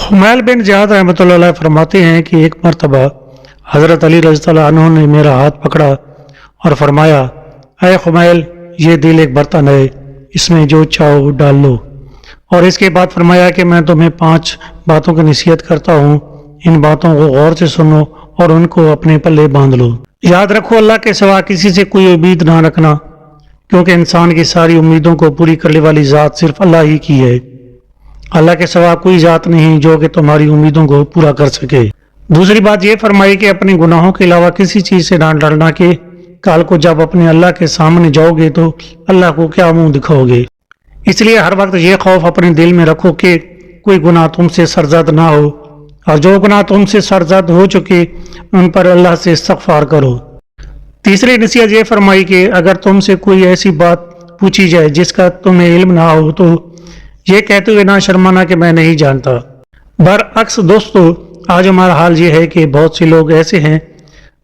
हुमैल बिन Ziyad रहमतुल्लाह अलैह फरमाते हैं कि एक मरतबा हज़रत अली रज़ियल्लाहु अन्हु ने मेरा हाथ पकड़ा और फरमाया, ऐ हुमैल, ये दिल एक बर्तन है, इसमें जो चाहो डाल लो। और इसके बाद फरमाया कि मैं तुम्हें 5 बातों की नसीहत करता हूँ, इन बातों को गौर से सुनो और उनको अपने पल्ले बांध लो। याद रखो, अल्लाह के सिवा किसी से कोई उम्मीद ना रखना, क्योंकि इंसान की सारी उम्मीदों को पूरी करने वाली ज़ात सिर्फ अल्लाह ही की है। अल्लाह के सिवा कोई ज़ात नहीं जो कि तुम्हारी उम्मीदों को पूरा कर सके। दूसरी बात यह फरमाई कि अपने गुनाहों के अलावा किसी चीज़ से ना डरना कि कल को जब अपने अल्लाह के सामने जाओगे तो अल्लाह को क्या मुंह दिखाओगे। इसलिए हर वक्त ये खौफ अपने दिल में रखो कि कोई गुनाह तुमसे सरजद ना हो, और जो गुनाह तुमसे सरजद हो चुके उन पर अल्लाह से इस्तग़फ़ार करो। तीसरी नसीहत ये फरमाई कि अगर तुमसे कोई ऐसी बात पूछी जाए जिसका तुम्हें इल्म ना हो तो ये कहते हुए ना शर्माना कि मैं नहीं जानता। बरअक्स दोस्तों, आज हमारा हाल ये है कि बहुत से लोग ऐसे हैं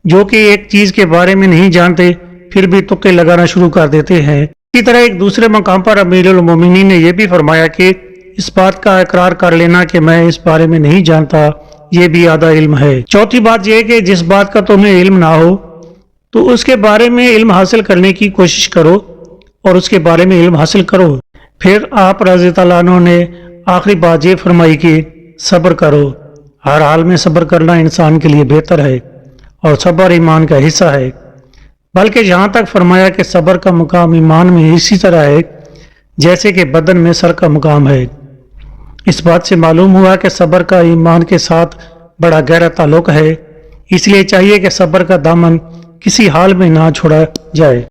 जो कि एक चीज़ के बारे में नहीं जानते फिर भी तुक्के लगाना शुरू कर देते हैं। इसी तरह एक दूसरे मकाम पर अमीरुल मोमिनीन ने यह भी फरमाया कि इस बात का इकरार कर लेना कि मैं इस बारे में नहीं जानता, ये भी आधा इल्म है। चौथी बात यह कि जिस बात का तुम्हें इल्म ना हो तो उसके बारे में इल्म हासिल करने की कोशिश करो और उसके बारे में इल्म हासिल करो। फिर आप रज़ियल्लाहु अन्हु ने आखिरी बात ये फरमाई कि सब्र करो। हर हाल में सब्र करना इंसान के लिए बेहतर है और सब्र ईमान का हिस्सा है। बल्कि यहाँ तक फरमाया कि सब्र का मुकाम ईमान में इसी तरह है जैसे कि बदन में सर का मुकाम है। इस बात से मालूम हुआ कि सब्र का ईमान के साथ बड़ा गहरा ताल्लुक है, इसलिए चाहिए कि सब्र का दामन किसी हाल में ना छोड़ा जाए।